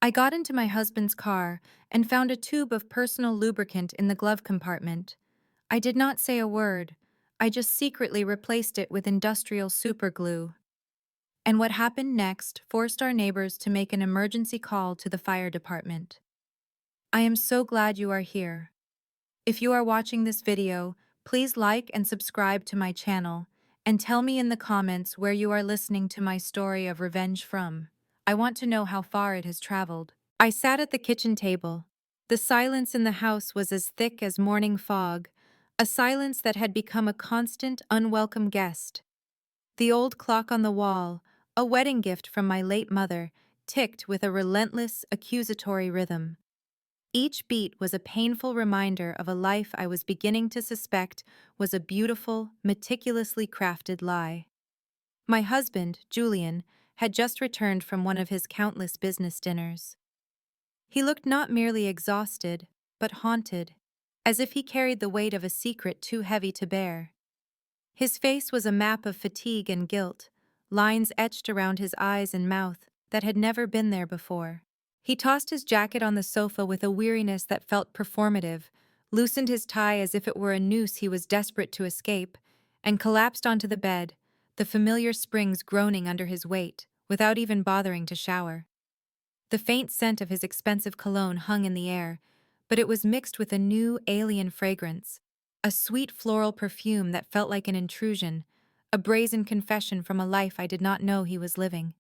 I got into my husband's car and found a tube of personal lubricant in the glove compartment. I did not say a word. I just secretly replaced it with industrial superglue. And what happened next forced our neighbors to make an emergency call to the fire department. I am so glad you are here. If you are watching this video, please like and subscribe to my channel, and tell me in the comments where you are listening to my story of revenge from. I want to know how far it has traveled. I sat at the kitchen table. The silence in the house was as thick as morning fog, a silence that had become a constant, unwelcome guest. The old clock on the wall, a wedding gift from my late mother, ticked with a relentless, accusatory rhythm. Each beat was a painful reminder of a life I was beginning to suspect was a beautiful, meticulously crafted lie. My husband, Julian, had just returned from one of his countless business dinners. He looked not merely exhausted, but haunted, as if he carried the weight of a secret too heavy to bear. His face was a map of fatigue and guilt, lines etched around his eyes and mouth that had never been there before. He tossed his jacket on the sofa with a weariness that felt performative, loosened his tie as if it were a noose he was desperate to escape, and collapsed onto the bed, the familiar springs groaning under his weight, without even bothering to shower. The faint scent of his expensive cologne hung in the air, but it was mixed with a new, alien fragrance, a sweet floral perfume that felt like an intrusion, a brazen confession from a life I did not know he was living.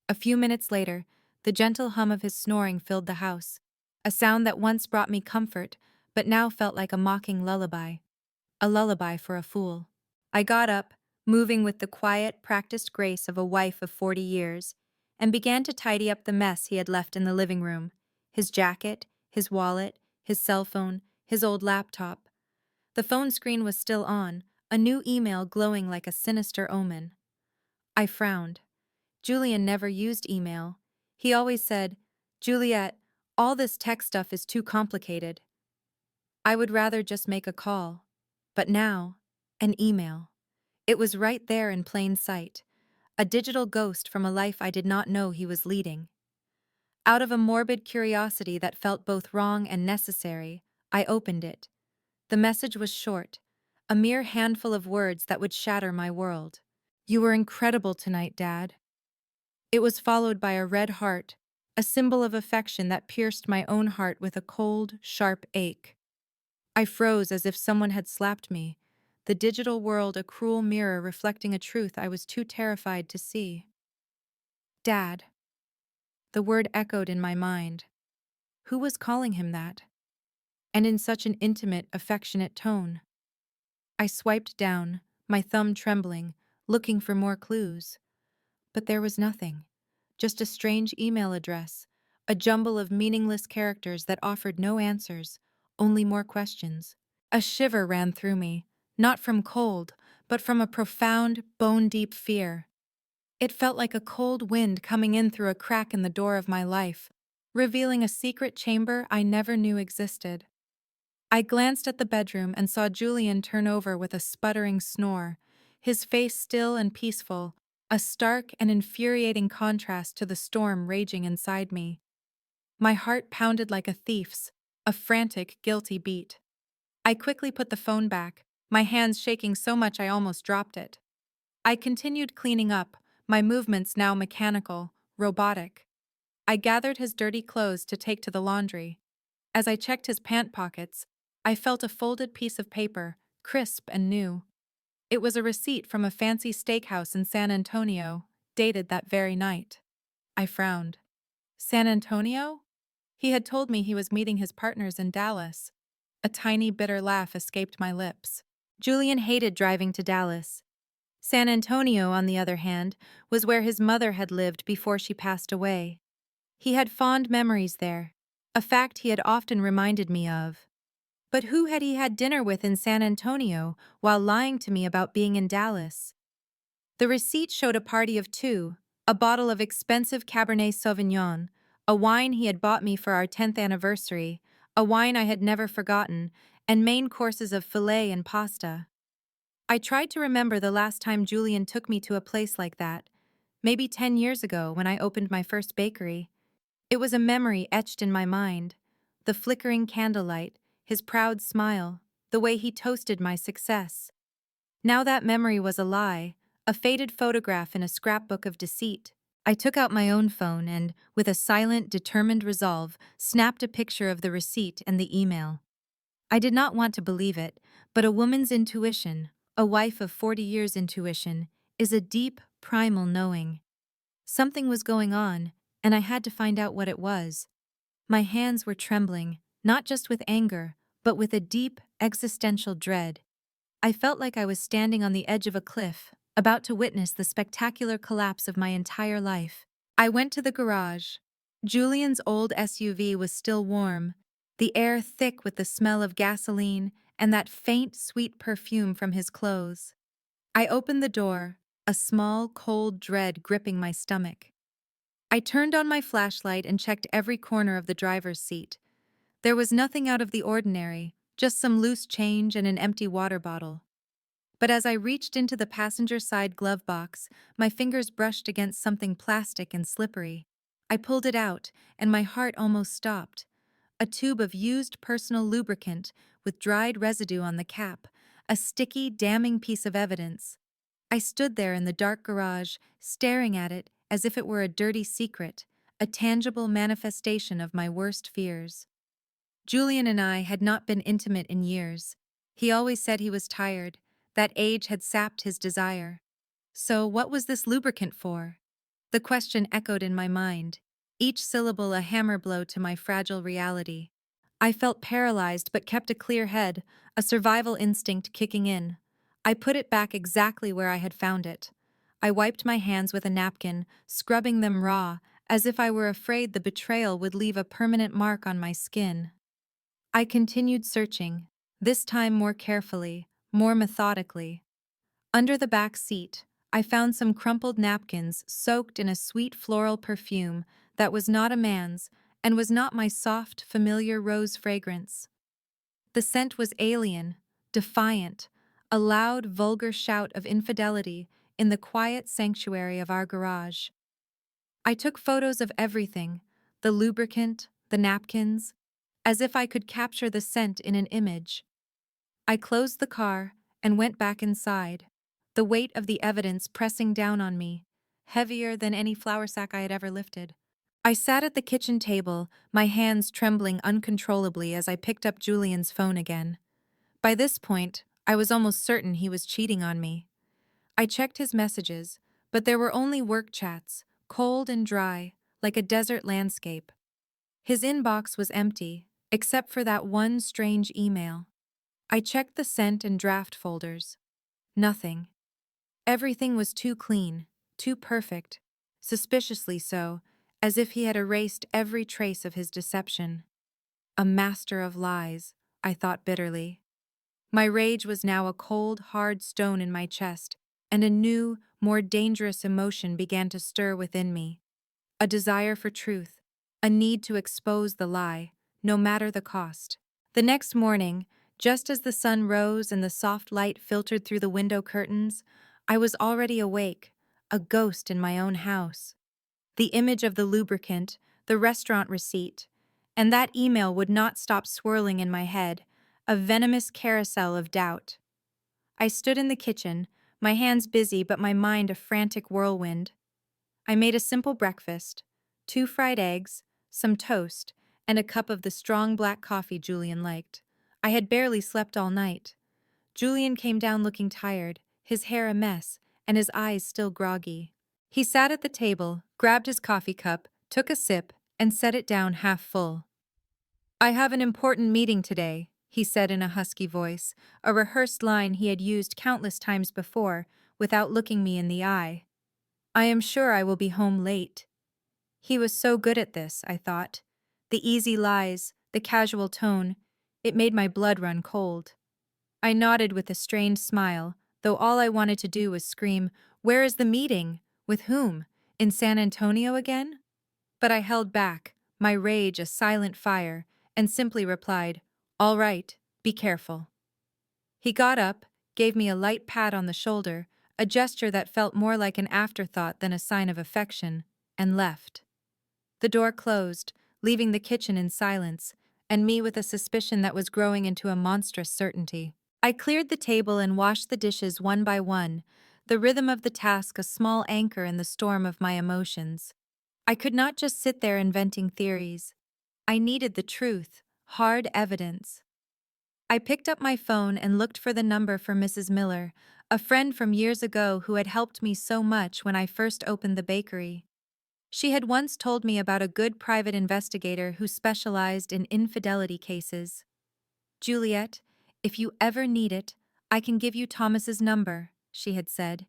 A few minutes later, the gentle hum of his snoring filled the house, a sound that once brought me comfort, but now felt like a mocking lullaby. A lullaby for a fool. I got up, moving with the quiet, practiced grace of a wife of 40 years, and began to tidy up the mess he had left in the living room: his jacket, his wallet, his cell phone, his old laptop. The phone screen was still on, a new email glowing like a sinister omen. I frowned. Julian never used email. He always said, "Juliet, all this tech stuff is too complicated. I would rather just make a call." But now, an email. It was right there in plain sight, a digital ghost from a life I did not know he was leading. Out of a morbid curiosity that felt both wrong and necessary, I opened it. The message was short, a mere handful of words that would shatter my world. "You were incredible tonight, Dad." It was followed by a red heart, a symbol of affection that pierced my own heart with a cold, sharp ache. I froze as if someone had slapped me, the digital world a cruel mirror reflecting a truth I was too terrified to see. Dad. The word echoed in my mind. Who was calling him that? And in such an intimate, affectionate tone. I swiped down, my thumb trembling, looking for more clues. But there was nothing. Just a strange email address, a jumble of meaningless characters that offered no answers, only more questions. A shiver ran through me, not from cold, but from a profound, bone-deep fear. It felt like a cold wind coming in through a crack in the door of my life, revealing a secret chamber I never knew existed. I glanced at the bedroom and saw Julian turn over with a sputtering snore, his face still and peaceful, a stark and infuriating contrast to the storm raging inside me. My heart pounded like a thief's, a frantic, guilty beat. I quickly put the phone back, my hands shaking so much I almost dropped it. I continued cleaning up, my movements now mechanical, robotic. I gathered his dirty clothes to take to the laundry. As I checked his pant pockets, I felt a folded piece of paper, crisp and new. It was a receipt from a fancy steakhouse in San Antonio, dated that very night. I frowned. San Antonio? He had told me he was meeting his partners in Dallas. A tiny, bitter laugh escaped my lips. Julian hated driving to Dallas. San Antonio, on the other hand, was where his mother had lived before she passed away. He had fond memories there, a fact he had often reminded me of. But who had he had dinner with in San Antonio while lying to me about being in Dallas? The receipt showed a party of two, a bottle of expensive Cabernet Sauvignon, a wine he had bought me for our 10th anniversary, a wine I had never forgotten, and main courses of filet and pasta. I tried to remember the last time Julian took me to a place like that, maybe 10 years ago when I opened my first bakery. It was a memory etched in my mind. The flickering candlelight, his proud smile, the way he toasted my success. Now that memory was a lie, a faded photograph in a scrapbook of deceit. I took out my own phone and, with a silent, determined resolve, snapped a picture of the receipt and the email. I did not want to believe it, but a woman's intuition, a wife of 40 years' intuition, is a deep, primal knowing. Something was going on, and I had to find out what it was. My hands were trembling, not just with anger, but with a deep, existential dread. I felt like I was standing on the edge of a cliff, about to witness the spectacular collapse of my entire life. I went to the garage. Julian's old SUV was still warm, the air thick with the smell of gasoline and that faint, sweet perfume from his clothes. I opened the door, a small, cold dread gripping my stomach. I turned on my flashlight and checked every corner of the driver's seat. There was nothing out of the ordinary, just some loose change and an empty water bottle. But as I reached into the passenger side glove box, my fingers brushed against something plastic and slippery. I pulled it out, and my heart almost stopped. A tube of used personal lubricant with dried residue on the cap, a sticky, damning piece of evidence. I stood there in the dark garage, staring at it as if it were a dirty secret, a tangible manifestation of my worst fears. Julian and I had not been intimate in years. He always said he was tired, that age had sapped his desire. So what was this lubricant for? The question echoed in my mind, each syllable a hammer blow to my fragile reality. I felt paralyzed but kept a clear head, a survival instinct kicking in. I put it back exactly where I had found it. I wiped my hands with a napkin, scrubbing them raw, as if I were afraid the betrayal would leave a permanent mark on my skin. I continued searching, this time more carefully, more methodically. Under the back seat, I found some crumpled napkins soaked in a sweet floral perfume that was not a man's and was not my soft, familiar rose fragrance. The scent was alien, defiant, a loud, vulgar shout of infidelity in the quiet sanctuary of our garage. I took photos of everything, the lubricant, the napkins, as if I could capture the scent in an image. I closed the car and went back inside, the weight of the evidence pressing down on me, heavier than any flour sack I had ever lifted. I sat at the kitchen table, my hands trembling uncontrollably as I picked up Julian's phone again. By this point, I was almost certain he was cheating on me. I checked his messages, but there were only work chats, cold and dry, like a desert landscape. His inbox was empty, except for that one strange email. I checked the sent and draft folders. Nothing. Everything was too clean, too perfect, suspiciously so, as if he had erased every trace of his deception. A master of lies, I thought bitterly. My rage was now a cold, hard stone in my chest, and a new, more dangerous emotion began to stir within me. A desire for truth, a need to expose the lie, no matter the cost. The next morning, just as the sun rose and the soft light filtered through the window curtains, I was already awake, a ghost in my own house. The image of the lubricant, the restaurant receipt, and that email would not stop swirling in my head, a venomous carousel of doubt. I stood in the kitchen, my hands busy but my mind a frantic whirlwind. I made a simple breakfast, 2 fried eggs, some toast, and a cup of the strong black coffee Julian liked. I had barely slept all night. Julian came down looking tired, his hair a mess, and his eyes still groggy. He sat at the table, grabbed his coffee cup, took a sip, and set it down half full. "I have an important meeting today," he said in a husky voice, a rehearsed line he had used countless times before, without looking me in the eye. "I am sure I will be home late." He was so good at this, I thought. The easy lies, the casual tone, it made my blood run cold. I nodded with a strained smile, though all I wanted to do was scream, "Where is the meeting? With whom? In San Antonio again?" But I held back, my rage a silent fire, and simply replied, "All right, be careful." He got up, gave me a light pat on the shoulder, a gesture that felt more like an afterthought than a sign of affection, and left. The door closed, leaving the kitchen in silence, and me with a suspicion that was growing into a monstrous certainty. I cleared the table and washed the dishes one by one, the rhythm of the task a small anchor in the storm of my emotions. I could not just sit there inventing theories. I needed the truth, hard evidence. I picked up my phone and looked for the number for Mrs. Miller, a friend from years ago who had helped me so much when I first opened the bakery. She had once told me about a good private investigator who specialized in infidelity cases. "Juliet, if you ever need it, I can give you Thomas's number," she had said.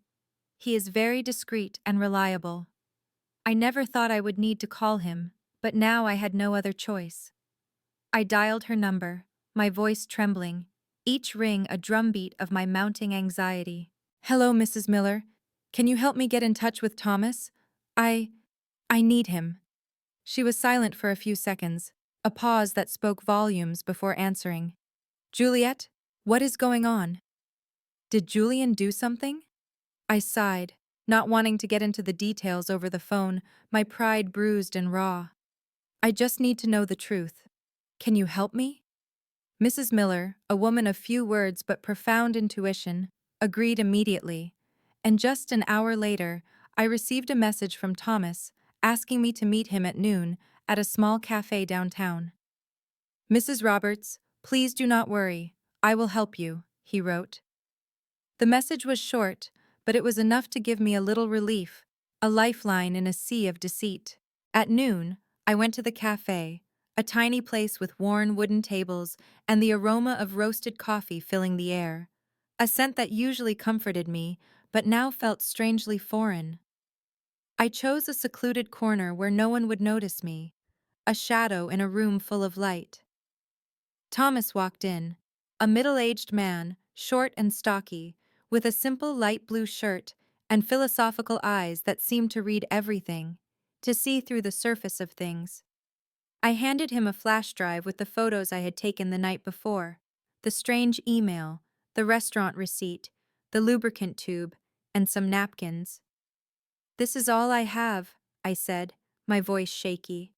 "He is very discreet and reliable." I never thought I would need to call him, but now I had no other choice. I dialed her number, my voice trembling, each ring a drumbeat of my mounting anxiety. "Hello, Mrs. Miller. Can you help me get in touch with Thomas? I need him." She was silent for a few seconds, a pause that spoke volumes before answering. "Juliet, what is going on? Did Julian do something?" I sighed, not wanting to get into the details over the phone, my pride bruised and raw. "I just need to know the truth. Can you help me?" Mrs. Miller, a woman of few words but profound intuition, agreed immediately, and just an hour later, I received a message from Thomas asking me to meet him at noon at a small cafe downtown. "Mrs. Roberts, please do not worry. I will help you," he wrote. The message was short, but it was enough to give me a little relief, a lifeline in a sea of deceit. At noon, I went to the cafe, a tiny place with worn wooden tables and the aroma of roasted coffee filling the air, a scent that usually comforted me, but now felt strangely foreign. I chose a secluded corner where no one would notice me, a shadow in a room full of light. Thomas walked in, a middle-aged man, short and stocky, with a simple light blue shirt and philosophical eyes that seemed to read everything, to see through the surface of things. I handed him a flash drive with the photos I had taken the night before, the strange email, the restaurant receipt, the lubricant tube, and some napkins. "This is all I have," I said, my voice shaky.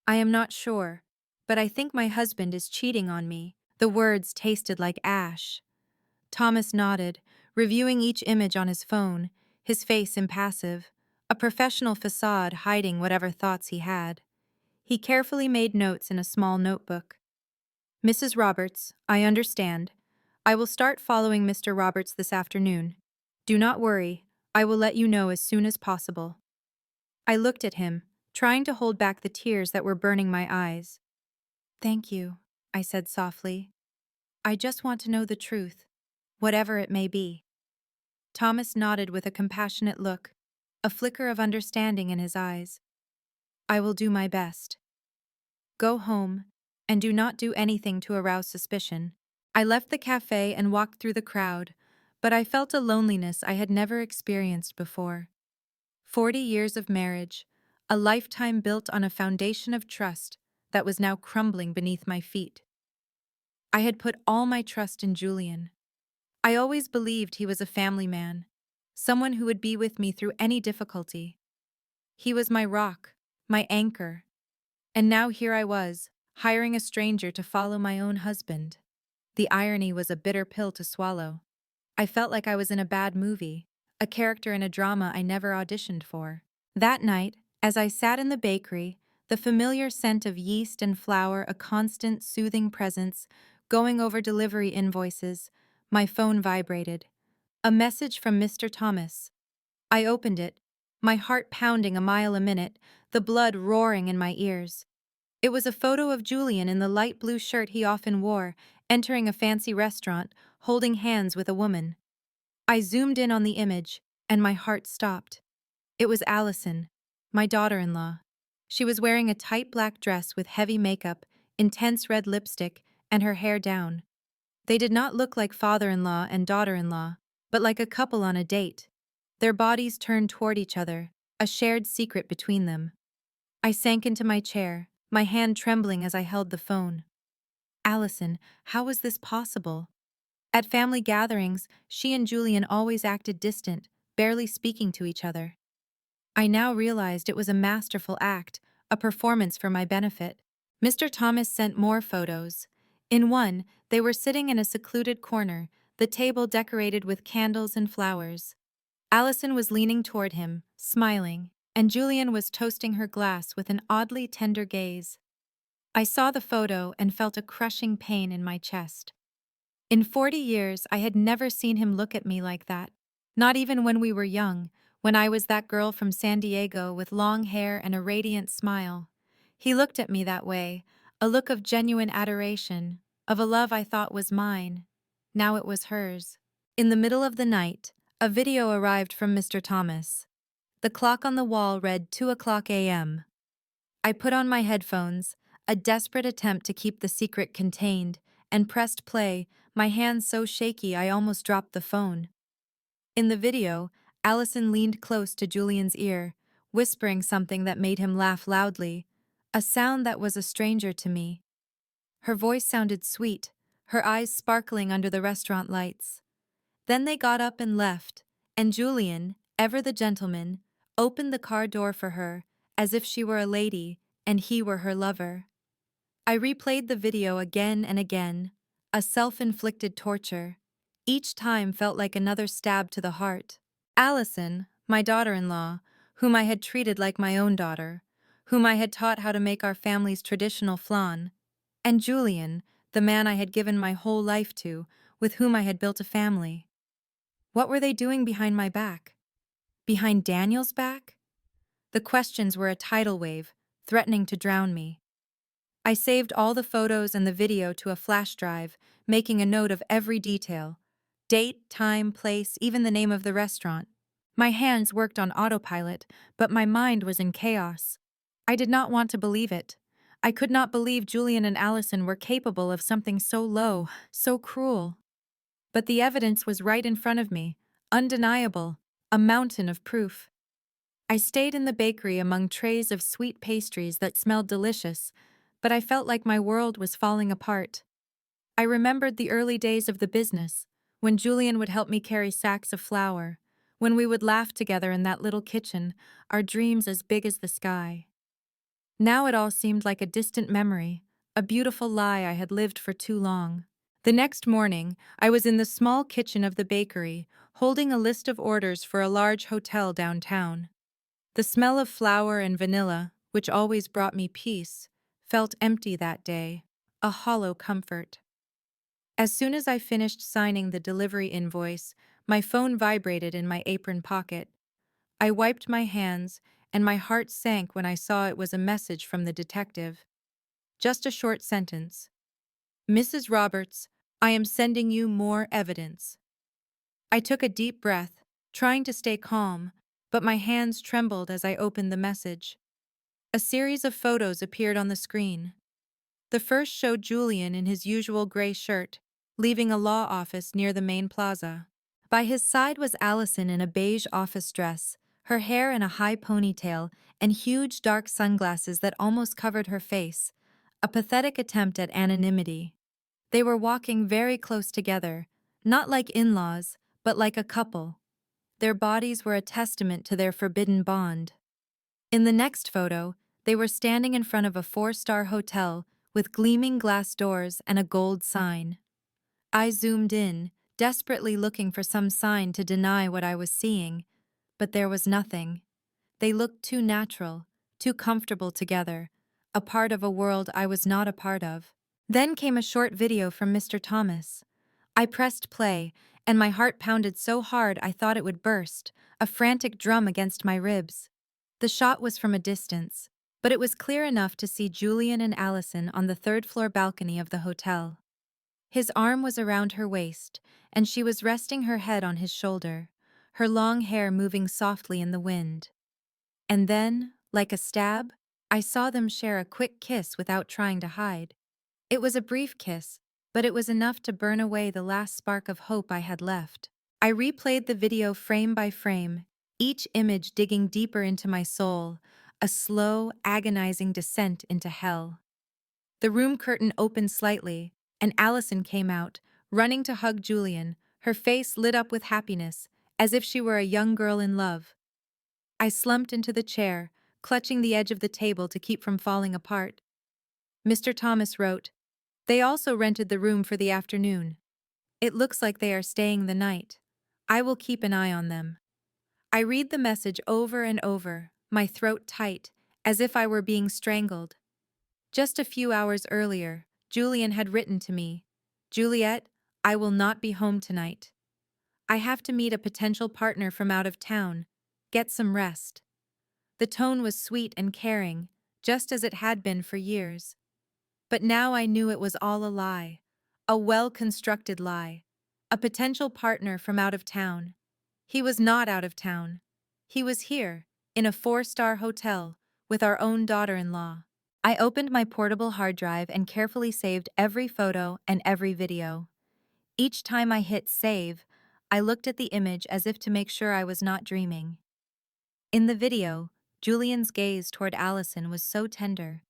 "I am not sure, but I think my husband is cheating on me." The words tasted like ash. Thomas nodded, reviewing each image on his phone, his face impassive, a professional facade hiding whatever thoughts he had. He carefully made notes in a small notebook. "Mrs. Roberts, I understand. I will start following Mr. Roberts this afternoon. Do not worry, I will let you know as soon as possible." I looked at him, trying to hold back the tears that were burning my eyes. "Thank you," I said softly. "I just want to know the truth, whatever it may be." Thomas nodded with a compassionate look, a flicker of understanding in his eyes. "I will do my best. Go home, and do not do anything to arouse suspicion." I left the cafe and walked through the crowd, but I felt a loneliness I had never experienced before. 40 years of marriage, a lifetime built on a foundation of trust that was now crumbling beneath my feet. I had put all my trust in Julian. I always believed he was a family man, someone who would be with me through any difficulty. He was my rock, my anchor. And now here I was, hiring a stranger to follow my own husband. The irony was a bitter pill to swallow. I felt like I was in a bad movie, a character in a drama I never auditioned for. That night, as I sat in the bakery, the familiar scent of yeast and flour a constant soothing presence, going over delivery invoices, my phone vibrated. A message from Mr. Thomas. I opened it, my heart pounding a mile a minute, the blood roaring in my ears. It was a photo of Julian in the light blue shirt he often wore, entering a fancy restaurant, holding hands with a woman. I zoomed in on the image, and my heart stopped. It was Allison, my daughter-in-law. She was wearing a tight black dress with heavy makeup, intense red lipstick, and her hair down. They did not look like father-in-law and daughter-in-law, but like a couple on a date. Their bodies turned toward each other, a shared secret between them. I sank into my chair, my hand trembling as I held the phone. Allison, how was this possible? At family gatherings, she and Julian always acted distant, barely speaking to each other. I now realized it was a masterful act, a performance for my benefit. Mr. Thomas sent more photos. In one, they were sitting in a secluded corner, the table decorated with candles and flowers. Allison was leaning toward him, smiling, and Julian was toasting her glass with an oddly tender gaze. I saw the photo and felt a crushing pain in my chest. In 40 years, I had never seen him look at me like that. Not even when we were young, when I was that girl from San Diego with long hair and a radiant smile. He looked at me that way, a look of genuine adoration, of a love I thought was mine. Now it was hers. In the middle of the night, a video arrived from Mr. Thomas. The clock on the wall read 2 o'clock a.m. I put on my headphones, a desperate attempt to keep the secret contained, and pressed play, my hands so shaky I almost dropped the phone. In the video, Allison leaned close to Julian's ear, whispering something that made him laugh loudly, a sound that was a stranger to me. Her voice sounded sweet, her eyes sparkling under the restaurant lights. Then they got up and left, and Julian, ever the gentleman, opened the car door for her, as if she were a lady and he were her lover. I replayed the video again and again, a self-inflicted torture. Each time felt like another stab to the heart. Allison, my daughter-in-law, whom I had treated like my own daughter, whom I had taught how to make our family's traditional flan, and Julian, the man I had given my whole life to, with whom I had built a family. What were they doing behind my back? Behind Daniel's back? The questions were a tidal wave, threatening to drown me. I saved all the photos and the video to a flash drive, making a note of every detail. Date, time, place, even the name of the restaurant. My hands worked on autopilot, but my mind was in chaos. I did not want to believe it. I could not believe Julian and Allison were capable of something so low, so cruel. But the evidence was right in front of me, undeniable, a mountain of proof. I stayed in the bakery among trays of sweet pastries that smelled delicious, but I felt like my world was falling apart. I remembered the early days of the business, when Julian would help me carry sacks of flour, when we would laugh together in that little kitchen, our dreams as big as the sky. Now it all seemed like a distant memory, a beautiful lie I had lived for too long. The next morning, I was in the small kitchen of the bakery, holding a list of orders for a large hotel downtown. The smell of flour and vanilla, which always brought me peace, felt empty that day, a hollow comfort. As soon as I finished signing the delivery invoice, my phone vibrated in my apron pocket. I wiped my hands, and my heart sank when I saw it was a message from the detective. Just a short sentence. "Mrs. Roberts, I am sending you more evidence." I took a deep breath, trying to stay calm, but my hands trembled as I opened the message. A series of photos appeared on the screen. The first showed Julian in his usual gray shirt, leaving a law office near the main plaza. By his side was Allison in a beige office dress, her hair in a high ponytail, and huge dark sunglasses that almost covered her face, a pathetic attempt at anonymity. They were walking very close together, not like in-laws, but like a couple. Their bodies were a testament to their forbidden bond. In the next photo, they were standing in front of a 4-star hotel with gleaming glass doors and a gold sign. I zoomed in, desperately looking for some sign to deny what I was seeing, but there was nothing. They looked too natural, too comfortable together, a part of a world I was not a part of. Then came a short video from Mr. Thomas. I pressed play, and my heart pounded so hard I thought it would burst, a frantic drum against my ribs. The shot was from a distance, but it was clear enough to see Julian and Allison on the third-floor balcony of the hotel. His arm was around her waist, and she was resting her head on his shoulder, her long hair moving softly in the wind. And then, like a stab, I saw them share a quick kiss without trying to hide. It was a brief kiss, but it was enough to burn away the last spark of hope I had left. I replayed the video frame by frame, each image digging deeper into my soul, a slow, agonizing descent into hell. The room curtain opened slightly, and Allison came out, running to hug Julian, her face lit up with happiness, as if she were a young girl in love. I slumped into the chair, clutching the edge of the table to keep from falling apart. Mr. Thomas wrote, "They also rented the room for the afternoon. It looks like they are staying the night. I will keep an eye on them." I read the message over and over, my throat tight, as if I were being strangled. Just a few hours earlier, Julian had written to me, "Juliet, I will not be home tonight. I have to meet a potential partner from out of town. Get some rest." The tone was sweet and caring, just as it had been for years. But now I knew it was all a lie. A well-constructed lie. A potential partner from out of town. He was not out of town. He was here, in a 4-star hotel, with our own daughter-in-law. I opened my portable hard drive and carefully saved every photo and every video. Each time I hit save, I looked at the image as if to make sure I was not dreaming. In the video, Julian's gaze toward Allison was so tender.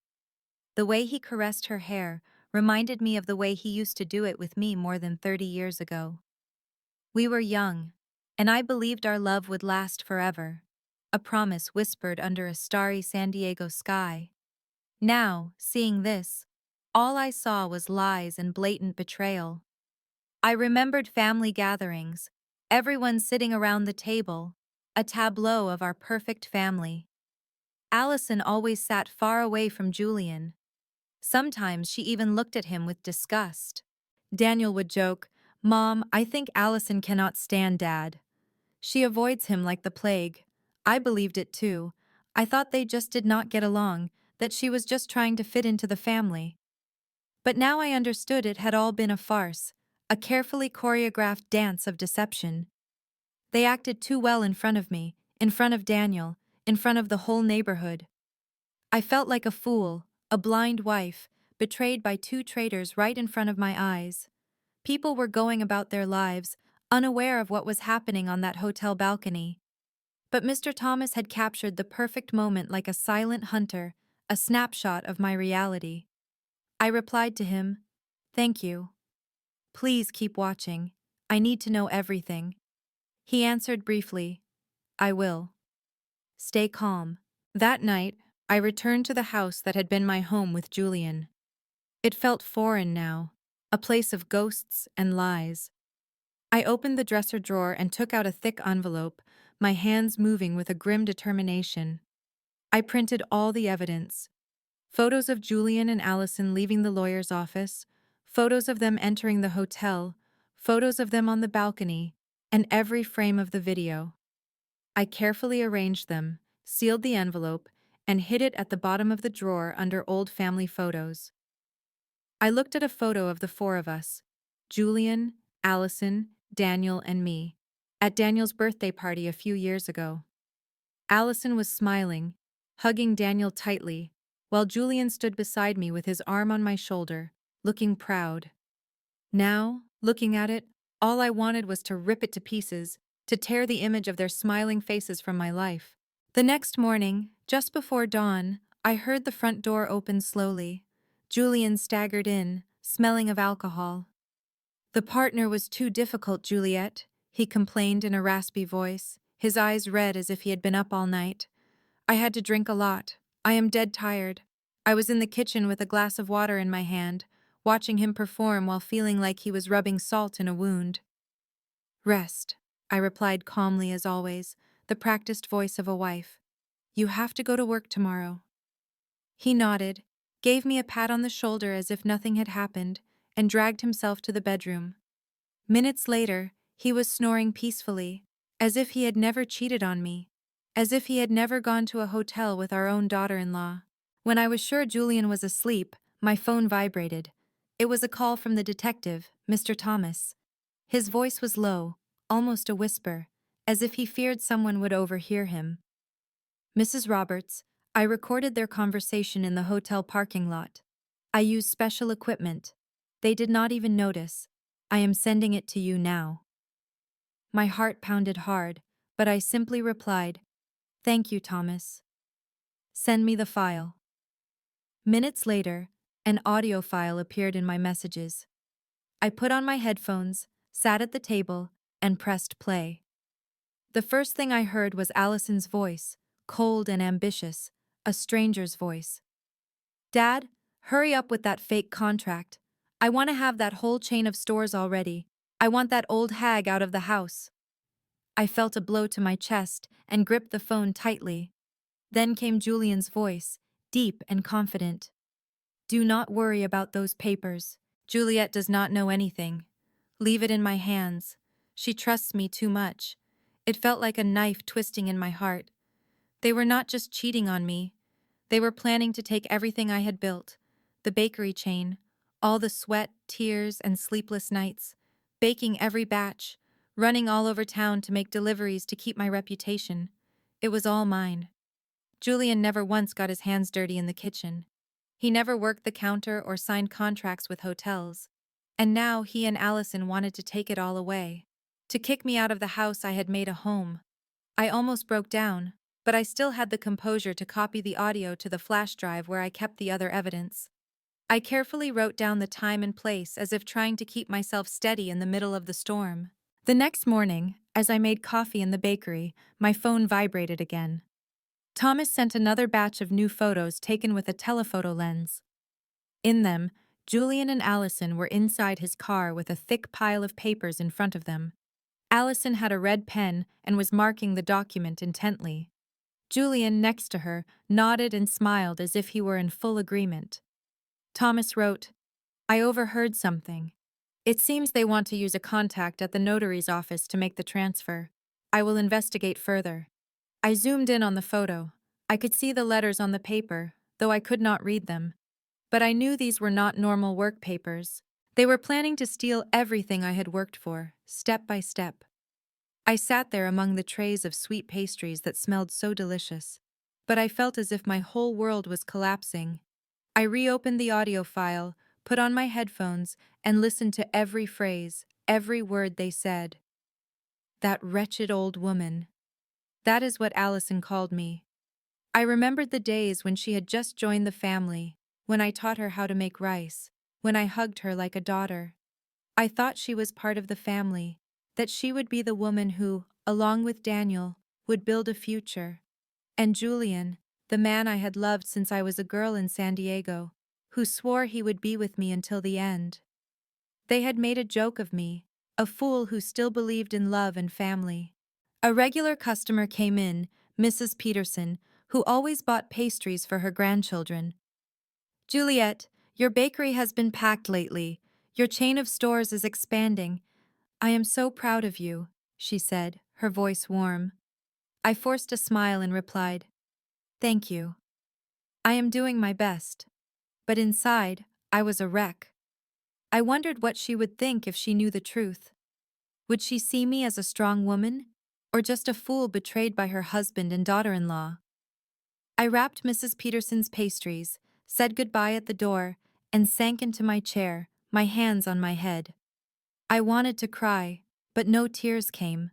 The way he caressed her hair reminded me of the way he used to do it with me more than 30 years ago. We were young, and I believed our love would last forever, a promise whispered under a starry San Diego sky. Now, seeing this, all I saw was lies and blatant betrayal. I remembered family gatherings, everyone sitting around the table, a tableau of our perfect family. Allison always sat far away from Julian. Sometimes she even looked at him with disgust. Daniel would joke, "Mom, I think Allison cannot stand Dad. She avoids him like the plague." I believed it too. I thought they just did not get along, that she was just trying to fit into the family. But now I understood it had all been a farce, a carefully choreographed dance of deception. They acted too well in front of me, in front of Daniel, in front of the whole neighborhood. I felt like a fool, a blind wife, betrayed by two traitors right in front of my eyes. People were going about their lives, unaware of what was happening on that hotel balcony. But Mr. Thomas had captured the perfect moment like a silent hunter, a snapshot of my reality. I replied to him, "Thank you. Please keep watching. I need to know everything." He answered briefly, "I will. Stay calm." That night, I returned to the house that had been my home with Julian. It felt foreign now, a place of ghosts and lies. I opened the dresser drawer and took out a thick envelope, my hands moving with a grim determination. I printed all the evidence. Photos of Julian and Allison leaving the lawyer's office, photos of them entering the hotel, photos of them on the balcony, and every frame of the video. I carefully arranged them, sealed the envelope, and hid it at the bottom of the drawer under old family photos. I looked at a photo of the four of us, Julian, Allison, Daniel, and me, at Daniel's birthday party a few years ago. Allison was smiling, hugging Daniel tightly, while Julian stood beside me with his arm on my shoulder, looking proud. Now, looking at it, all I wanted was to rip it to pieces, to tear the image of their smiling faces from my life. The next morning, just before dawn, I heard the front door open slowly. Julian staggered in, smelling of alcohol. "The partner was too difficult, Juliet," he complained in a raspy voice, his eyes red as if he had been up all night. "I had to drink a lot. I am dead tired." I was in the kitchen with a glass of water in my hand, watching him perform while feeling like he was rubbing salt in a wound. "Rest," I replied calmly as always, the practiced voice of a wife. "You have to go to work tomorrow." He nodded, gave me a pat on the shoulder as if nothing had happened, and dragged himself to the bedroom. Minutes later, he was snoring peacefully, as if he had never cheated on me, as if he had never gone to a hotel with our own daughter-in-law. When I was sure Julian was asleep, my phone vibrated. It was a call from the detective, Mr. Thomas. His voice was low, almost a whisper, as if he feared someone would overhear him. "Mrs. Roberts, I recorded their conversation in the hotel parking lot. I used special equipment. They did not even notice. I am sending it to you now." My heart pounded hard, but I simply replied, "Thank you, Thomas. Send me the file." Minutes later, an audio file appeared in my messages. I put on my headphones, sat at the table, and pressed play. The first thing I heard was Allison's voice, cold and ambitious, A stranger's voice. Dad, hurry up with that fake contract. I want to have that whole chain of stores already. I want that old hag out of the house. I felt a blow to my chest and gripped the phone tightly. Then came Julian's voice, deep and confident. Do not worry about those papers. Juliet does not know anything. Leave it in my hands. She trusts me too much. It felt like a knife twisting in my heart. They were not just cheating on me. They were planning to take everything I had built, the bakery chain, all the sweat, tears, and sleepless nights, baking every batch, running all over town to make deliveries to keep my reputation. It was all mine. Julian never once got his hands dirty in the kitchen. He never worked the counter or signed contracts with hotels. And now he and Allison wanted to take it all away, to kick me out of the house I had made a home. I almost broke down, but I still had the composure to copy the audio to the flash drive where I kept the other evidence. I carefully wrote down the time and place as if trying to keep myself steady in the middle of the storm. The next morning, as I made coffee in the bakery, my phone vibrated again. Thomas sent another batch of new photos taken with a telephoto lens. In them, Julian and Allison were inside his car with a thick pile of papers in front of them. Allison had a red pen and was marking the document intently. Julian, next to her, nodded and smiled as if he were in full agreement. Thomas wrote, I overheard something. It seems they want to use a contact at the notary's office to make the transfer. I will investigate further. I zoomed in on the photo. I could see the letters on the paper, though I could not read them. But I knew these were not normal work papers. They were planning to steal everything I had worked for, step by step. I sat there among the trays of sweet pastries that smelled so delicious, but I felt as if my whole world was collapsing. I reopened the audio file, put on my headphones, and listened to every phrase, every word they said. That wretched old woman. That is what Allison called me. I remembered the days when she had just joined the family, when I taught her how to make rice, when I hugged her like a daughter. I thought she was part of the family, that she would be the woman who, along with Daniel, would build a future. And Julian, the man I had loved since I was a girl in San Diego, who swore he would be with me until the end. They had made a joke of me, a fool who still believed in love and family. A regular customer came in, Mrs. Peterson, who always bought pastries for her grandchildren. Juliet, your bakery has been packed lately. Your chain of stores is expanding. I am so proud of you, she said, her voice warm. I forced a smile and replied, Thank you. I am doing my best. But inside, I was a wreck. I wondered what she would think if she knew the truth. Would she see me as a strong woman, or just a fool betrayed by her husband and daughter-in-law? I wrapped Mrs. Peterson's pastries, said goodbye at the door, and sank into my chair, my hands on my head. I wanted to cry, but no tears came.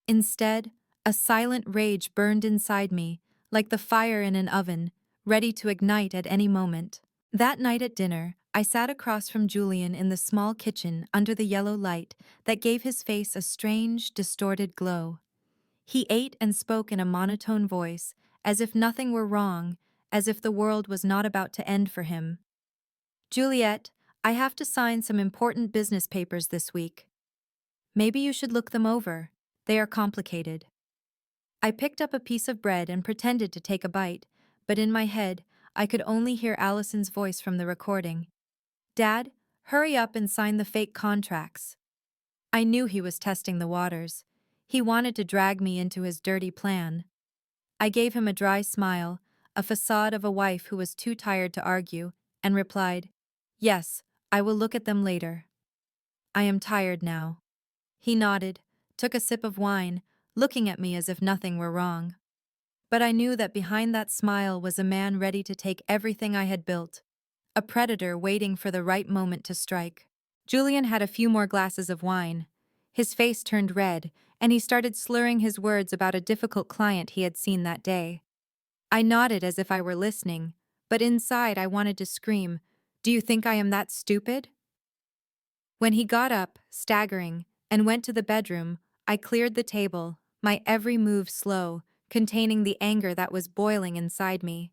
Instead, a silent rage burned inside me, like the fire in an oven, ready to ignite at any moment. That night at dinner, I sat across from Julian in the small kitchen under the yellow light that gave his face a strange, distorted glow. He ate and spoke in a monotone voice, as if nothing were wrong, as if the world was not about to end for him. Juliet, I have to sign some important business papers this week. Maybe you should look them over. They are complicated. I picked up a piece of bread and pretended to take a bite, but in my head, I could only hear Allison's voice from the recording. Dad, hurry up and sign the fake contracts. I knew he was testing the waters. He wanted to drag me into his dirty plan. I gave him a dry smile, a facade of a wife who was too tired to argue, and replied, Yes, I will look at them later. I am tired now. He nodded, took a sip of wine, looking at me as if nothing were wrong. But I knew that behind that smile was a man ready to take everything I had built, a predator waiting for the right moment to strike. Julian had a few more glasses of wine. His face turned red, and he started slurring his words about a difficult client he had seen that day. I nodded as if I were listening, but inside I wanted to scream, Do you think I am that stupid? When he got up, staggering, and went to the bedroom, I cleared the table, my every move slow, containing the anger that was boiling inside me.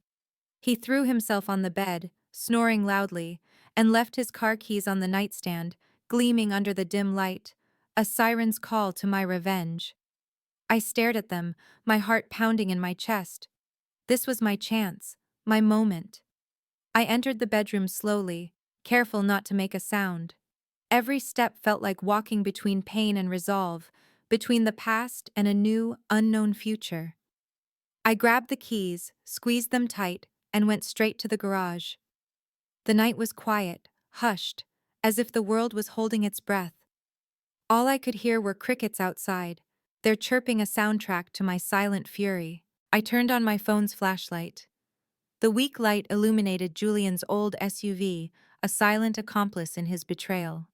He threw himself on the bed, snoring loudly, and left his car keys on the nightstand, gleaming under the dim light, a siren's call to my revenge. I stared at them, my heart pounding in my chest. This was my chance, my moment. I entered the bedroom slowly, careful not to make a sound. Every step felt like walking between pain and resolve, between the past and a new, unknown future. I grabbed the keys, squeezed them tight, and went straight to the garage. The night was quiet, hushed, as if the world was holding its breath. All I could hear were crickets outside, their chirping a soundtrack to my silent fury. I turned on my phone's flashlight. The weak light illuminated Julian's old SUV, a silent accomplice in his betrayal.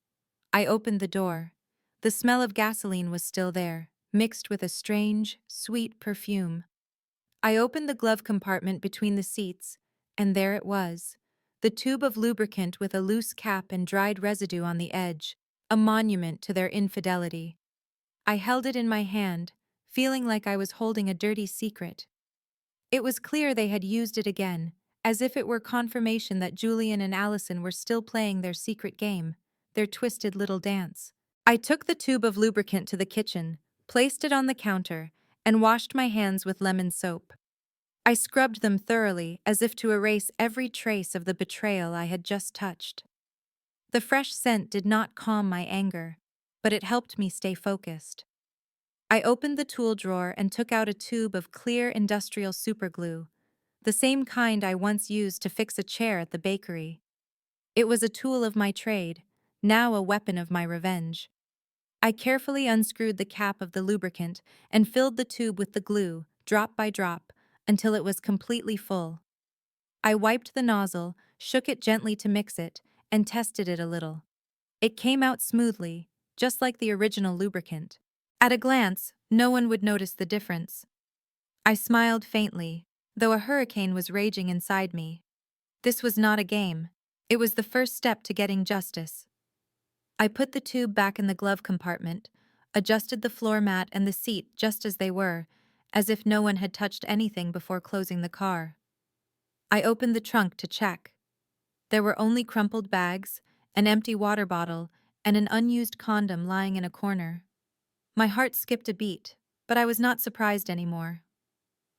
I opened the door. The smell of gasoline was still there, mixed with a strange, sweet perfume. I opened the glove compartment between the seats, and there it was. The tube of lubricant with a loose cap and dried residue on the edge, a monument to their infidelity. I held it in my hand, feeling like I was holding a dirty secret. It was clear they had used it again, as if it were confirmation that Julian and Allison were still playing their secret game, their twisted little dance. I took the tube of lubricant to the kitchen, placed it on the counter, and washed my hands with lemon soap. I scrubbed them thoroughly, as if to erase every trace of the betrayal I had just touched. The fresh scent did not calm my anger, but it helped me stay focused. I opened the tool drawer and took out a tube of clear industrial superglue, the same kind I once used to fix a chair at the bakery. It was a tool of my trade, now a weapon of my revenge. I carefully unscrewed the cap of the lubricant and filled the tube with the glue, drop by drop, until it was completely full. I wiped the nozzle, shook it gently to mix it, and tested it a little. It came out smoothly, just like the original lubricant. At a glance, no one would notice the difference. I smiled faintly, though a hurricane was raging inside me. This was not a game. It was the first step to getting justice. I put the tube back in the glove compartment, adjusted the floor mat and the seat just as they were, as if no one had touched anything before closing the car. I opened the trunk to check. There were only crumpled bags, an empty water bottle, and an unused condom lying in a corner. My heart skipped a beat, but I was not surprised anymore.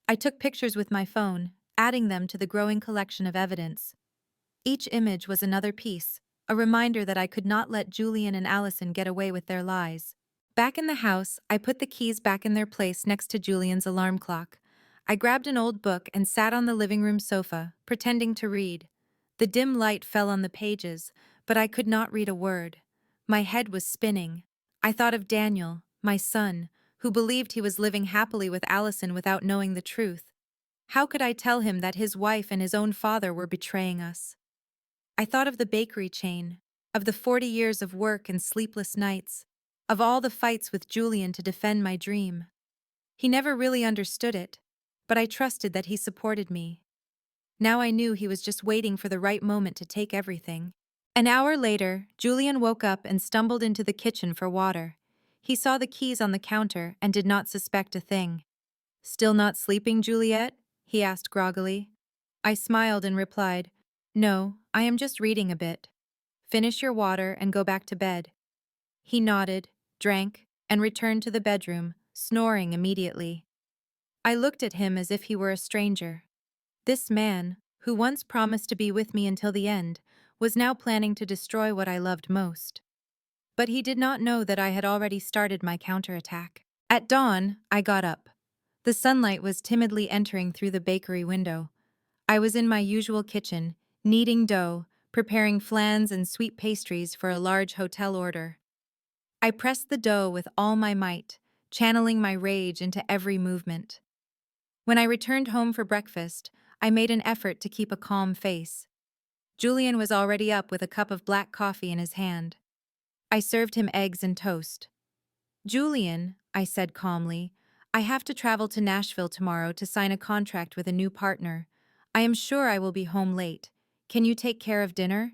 I took pictures with my phone, adding them to the growing collection of evidence. Each image was another piece, a reminder that I could not let Julian and Allison get away with their lies. Back in the house, I put the keys back in their place next to Julian's alarm clock. I grabbed an old book and sat on the living room sofa, pretending to read. The dim light fell on the pages, but I could not read a word. My head was spinning. I thought of Daniel, my son, who believed he was living happily with Allison without knowing the truth. How could I tell him that his wife and his own father were betraying us? I thought of the bakery chain, of the 40 years of work and sleepless nights, of all the fights with Julian to defend my dream. He never really understood it, but I trusted that he supported me. Now I knew he was just waiting for the right moment to take everything. An hour later, Julian woke up and stumbled into the kitchen for water. He saw the keys on the counter and did not suspect a thing. "Still not sleeping, Juliet?" he asked groggily. I smiled and replied, "No, I am just reading a bit. Finish your water and go back to bed." He nodded, drank, and returned to the bedroom, snoring immediately. I looked at him as if he were a stranger. This man, who once promised to be with me until the end, was now planning to destroy what I loved most. But he did not know that I had already started my counterattack. At dawn, I got up. The sunlight was timidly entering through the bakery window. I was in my usual kitchen, kneading dough, preparing flans and sweet pastries for a large hotel order. I pressed the dough with all my might, channeling my rage into every movement. When I returned home for breakfast, I made an effort to keep a calm face. Julian was already up with a cup of black coffee in his hand. I served him eggs and toast. "Julian," I said calmly, "I have to travel to Nashville tomorrow to sign a contract with a new partner. I am sure I will be home late. Can you take care of dinner?"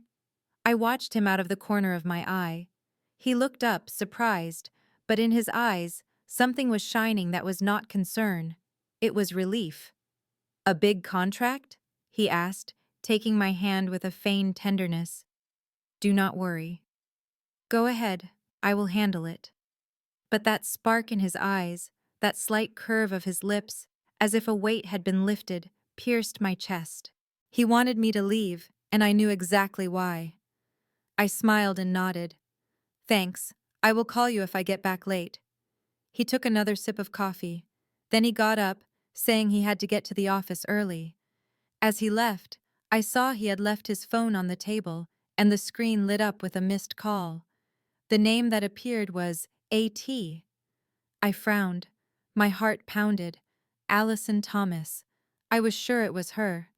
I watched him out of the corner of my eye. He looked up, surprised, but in his eyes, something was shining that was not concern. It was relief. "A big contract?" he asked, taking my hand with a feigned tenderness. Do not worry. Go ahead, I will handle it. But that spark in his eyes, that slight curve of his lips, as if a weight had been lifted, pierced my chest. He wanted me to leave, and I knew exactly why. I smiled and nodded. Thanks, I will call you if I get back late. He took another sip of coffee. Then he got up, saying he had to get to the office early. As he left, I saw he had left his phone on the table, and the screen lit up with a missed call. The name that appeared was A.T. I frowned. My heart pounded. Allison Thomas. I was sure it was her.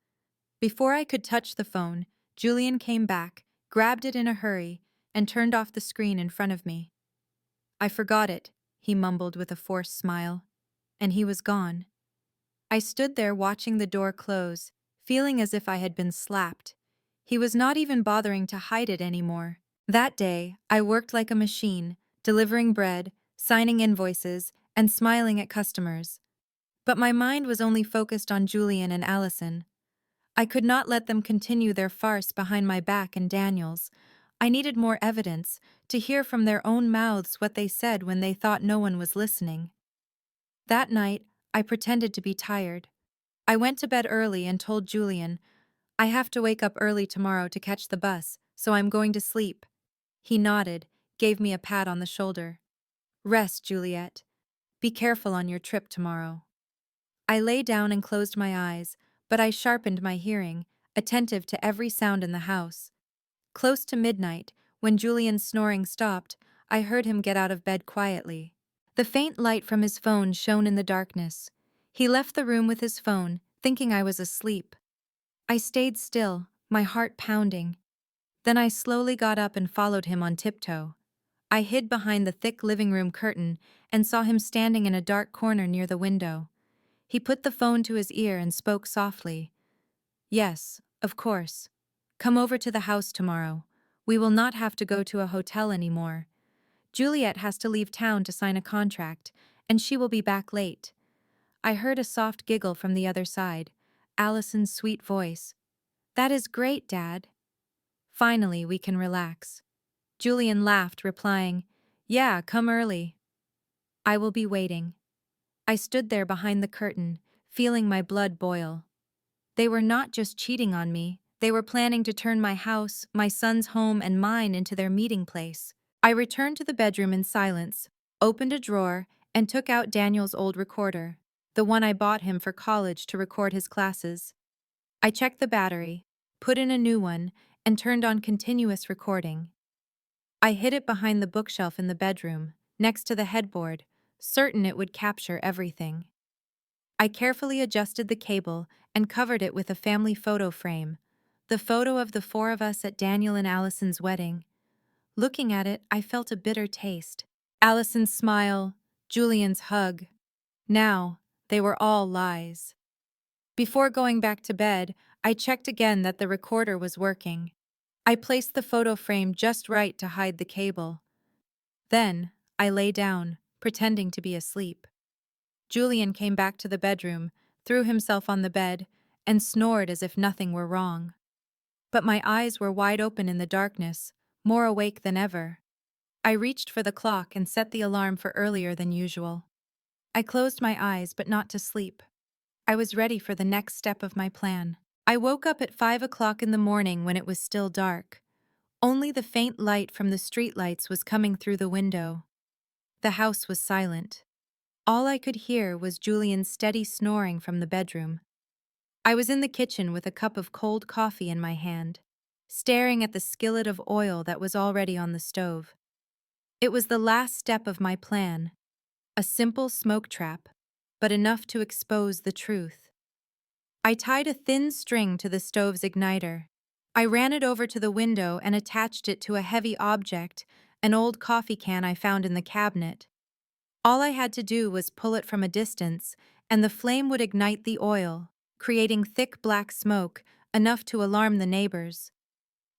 Before I could touch the phone, Julian came back, grabbed it in a hurry, and turned off the screen in front of me. I forgot it, he mumbled with a forced smile. And he was gone. I stood there watching the door close, feeling as if I had been slapped. He was not even bothering to hide it anymore. That day, I worked like a machine, delivering bread, signing invoices, and smiling at customers. But my mind was only focused on Julian and Allison. I could not let them continue their farce behind my back and Daniel's. I needed more evidence, to hear from their own mouths what they said when they thought no one was listening. That night, I pretended to be tired. I went to bed early and told Julian, I have to wake up early tomorrow to catch the bus, so I'm going to sleep. He nodded, gave me a pat on the shoulder. Rest, Juliet. Be careful on your trip tomorrow. I lay down and closed my eyes, but I sharpened my hearing, attentive to every sound in the house. Close to midnight, when Julian's snoring stopped, I heard him get out of bed quietly. The faint light from his phone shone in the darkness. He left the room with his phone, thinking I was asleep. I stayed still, my heart pounding. Then I slowly got up and followed him on tiptoe. I hid behind the thick living room curtain and saw him standing in a dark corner near the window. He put the phone to his ear and spoke softly. Yes, of course. Come over to the house tomorrow. We will not have to go to a hotel anymore. Juliet has to leave town to sign a contract, and she will be back late. I heard a soft giggle from the other side, Allison's sweet voice. That is great, Dad. Finally, we can relax. Julian laughed, replying, Yeah, come early. I will be waiting. I stood there behind the curtain, feeling my blood boil. They were not just cheating on me, they were planning to turn my house, my son's home, and mine into their meeting place. I returned to the bedroom in silence, opened a drawer, and took out Daniel's old recorder, the one I bought him for college to record his classes. I checked the battery, put in a new one, and turned on continuous recording. I hid it behind the bookshelf in the bedroom, next to the headboard, certain it would capture everything. I carefully adjusted the cable and covered it with a family photo frame, the photo of the four of us at Daniel and Allison's wedding. Looking at it, I felt a bitter taste. Allison's smile, Julian's hug. Now, they were all lies. Before going back to bed, I checked again that the recorder was working. I placed the photo frame just right to hide the cable. Then, I lay down, pretending to be asleep. Julian came back to the bedroom, threw himself on the bed, and snored as if nothing were wrong. But my eyes were wide open in the darkness, more awake than ever. I reached for the clock and set the alarm for earlier than usual. I closed my eyes, but not to sleep. I was ready for the next step of my plan. I woke up at 5 o'clock in the morning when it was still dark. Only the faint light from the streetlights was coming through the window. The house was silent. All I could hear was Julian's steady snoring from the bedroom. I was in the kitchen with a cup of cold coffee in my hand, staring at the skillet of oil that was already on the stove. It was the last step of my plan, a simple smoke trap, but enough to expose the truth. I tied a thin string to the stove's igniter. I ran it over to the window and attached it to a heavy object, an old coffee can I found in the cabinet. All I had to do was pull it from a distance, and the flame would ignite the oil, creating thick black smoke, enough to alarm the neighbors.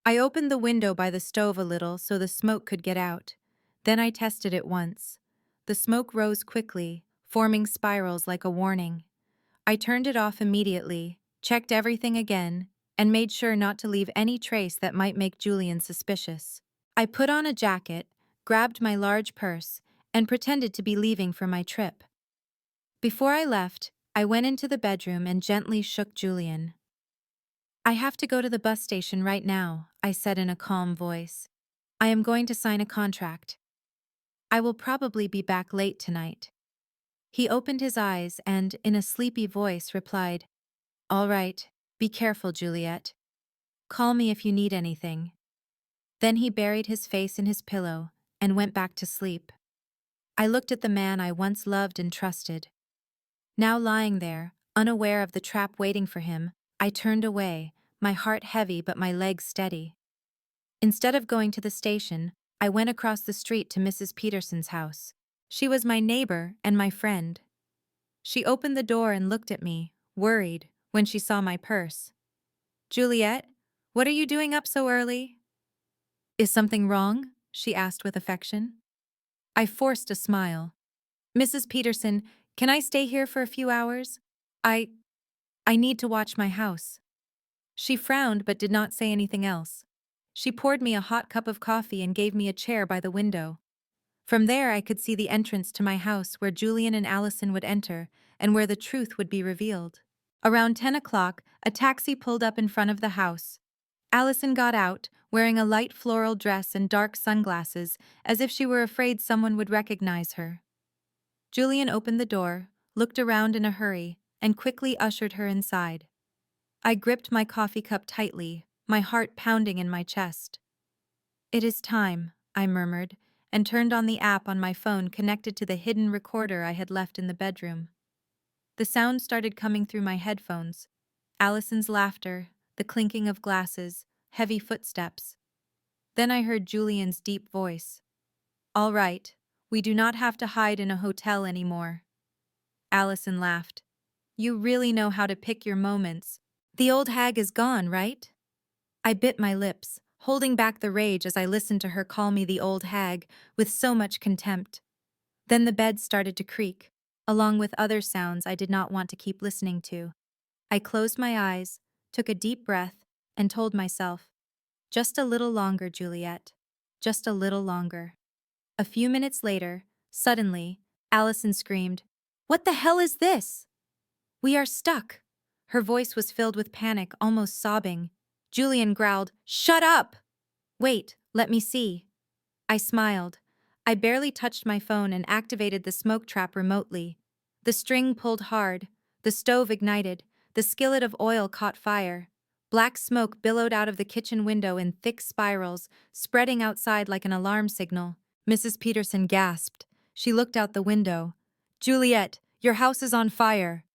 I opened the window by the stove a little so the smoke could get out. Then I tested it once. The smoke rose quickly, forming spirals like a warning. I turned it off immediately, checked everything again, and made sure not to leave any trace that might make Julian suspicious. I put on a jacket, grabbed my large purse, and pretended to be leaving for my trip. Before I left, I went into the bedroom and gently shook Julian. "I have to go to the bus station right now," I said in a calm voice. "I am going to sign a contract. I will probably be back late tonight." He opened his eyes and, in a sleepy voice, replied, "All right, be careful, Juliet. Call me if you need anything." Then he buried his face in his pillow and went back to sleep. I looked at the man I once loved and trusted. Now lying there, unaware of the trap waiting for him, I turned away, my heart heavy but my legs steady. Instead of going to the station, I went across the street to Mrs. Peterson's house. She was my neighbor and my friend. She opened the door and looked at me, worried, when she saw my purse. "Juliet, what are you doing up so early?" "Is something wrong?" she asked with affection. I forced a smile. "Mrs. Peterson, can I stay here for a few hours? I I need to watch my house." She frowned but did not say anything else. She poured me a hot cup of coffee and gave me a chair by the window. From there I could see the entrance to my house where Julian and Allison would enter and where the truth would be revealed. Around 10 o'clock, a taxi pulled up in front of the house. Allison got out, wearing a light floral dress and dark sunglasses, as if she were afraid someone would recognize her. Julian opened the door, looked around in a hurry, and quickly ushered her inside. I gripped my coffee cup tightly, my heart pounding in my chest. "It is time," I murmured, and turned on the app on my phone connected to the hidden recorder I had left in the bedroom. The sound started coming through my headphones. Allison's laughter, the clinking of glasses, heavy footsteps. Then I heard Julian's deep voice. "All right, we do not have to hide in a hotel anymore." Allison laughed. "You really know how to pick your moments. The old hag is gone, right?" I bit my lips, holding back the rage as I listened to her call me the old hag with so much contempt. Then the bed started to creak, along with other sounds I did not want to keep listening to. I closed my eyes, took a deep breath, and told myself, "Just a little longer, Juliet. Just a little longer." A few minutes later, suddenly, Allison screamed, "What the hell is this?" "We are stuck." Her voice was filled with panic, almost sobbing. Julian growled, "Shut up!" "Wait, let me see." I smiled. I barely touched my phone and activated the smoke trap remotely. The string pulled hard, the stove ignited, the skillet of oil caught fire. Black smoke billowed out of the kitchen window in thick spirals, spreading outside like an alarm signal. Mrs. Peterson gasped. She looked out the window. "Juliet, your house is on fire."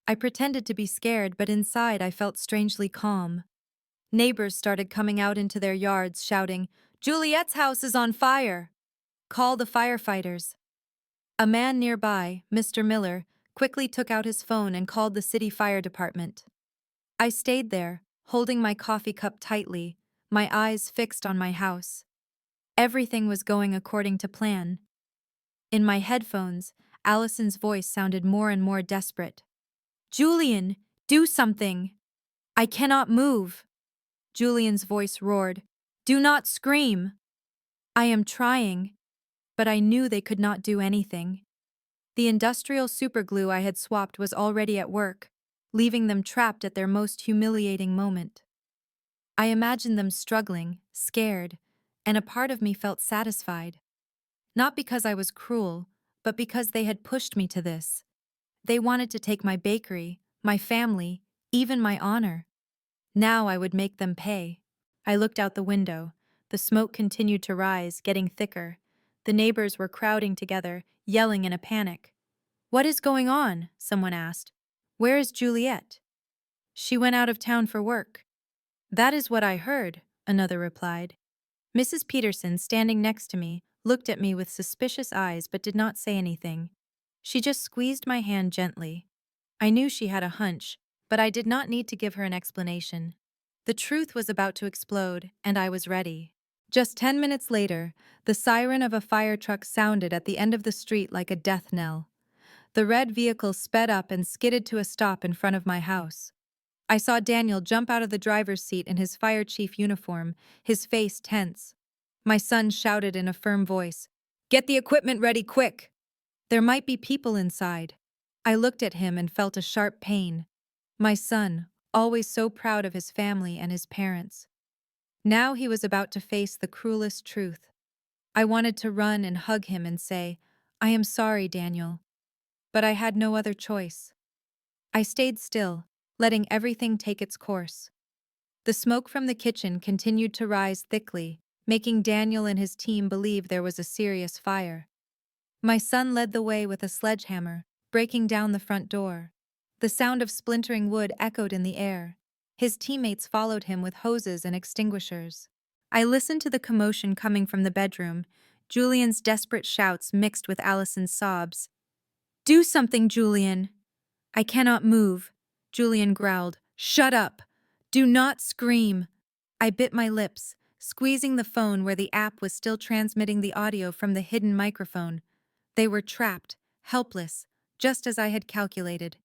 I pretended to be scared, but inside I felt strangely calm. Neighbors started coming out into their yards, shouting, "Juliet's house is on fire! Call the firefighters." A man nearby, Mr. Miller, quickly took out his phone and called the city fire department. I stayed there, holding my coffee cup tightly, my eyes fixed on my house. Everything was going according to plan. In my headphones, Allison's voice sounded more and more desperate. "Julian, do something! I cannot move." Julian's voice roared, "Do not scream." "I am trying," but I knew they could not do anything. The industrial superglue I had swapped was already at work, leaving them trapped at their most humiliating moment. I imagined them struggling, scared, and a part of me felt satisfied. Not because I was cruel, but because they had pushed me to this. They wanted to take my bakery, my family, even my honor. Now I would make them pay. I looked out the window. The smoke continued to rise, getting thicker. The neighbors were crowding together, yelling in a panic. "What is going on?" someone asked. "Where is Juliet?" "She went out of town for work." "That is what I heard," another replied. Mrs. Peterson, standing next to me, looked at me with suspicious eyes but did not say anything. She just squeezed my hand gently. I knew she had a hunch, but I did not need to give her an explanation. The truth was about to explode, and I was ready. Just 10 minutes later, the siren of a fire truck sounded at the end of the street like a death knell. The red vehicle sped up and skidded to a stop in front of my house. I saw Daniel jump out of the driver's seat in his fire chief uniform, his face tense. My son shouted in a firm voice, "Get the equipment ready quick!" There might be people inside. I looked at him and felt a sharp pain. My son, always so proud of his family and his parents. Now he was about to face the cruelest truth. I wanted to run and hug him and say, "I am sorry, Daniel." But I had no other choice. I stayed still, letting everything take its course. The smoke from the kitchen continued to rise thickly, making Daniel and his team believe there was a serious fire. My son led the way with a sledgehammer, breaking down the front door. The sound of splintering wood echoed in the air. His teammates followed him with hoses and extinguishers. I listened to the commotion coming from the bedroom, Julian's desperate shouts mixed with Allison's sobs. "Do something, Julian!" "I cannot move," Julian growled. "Shut up! Do not scream!" I bit my lips, squeezing the phone where the app was still transmitting the audio from the hidden microphone. They were trapped, helpless, just as I had calculated.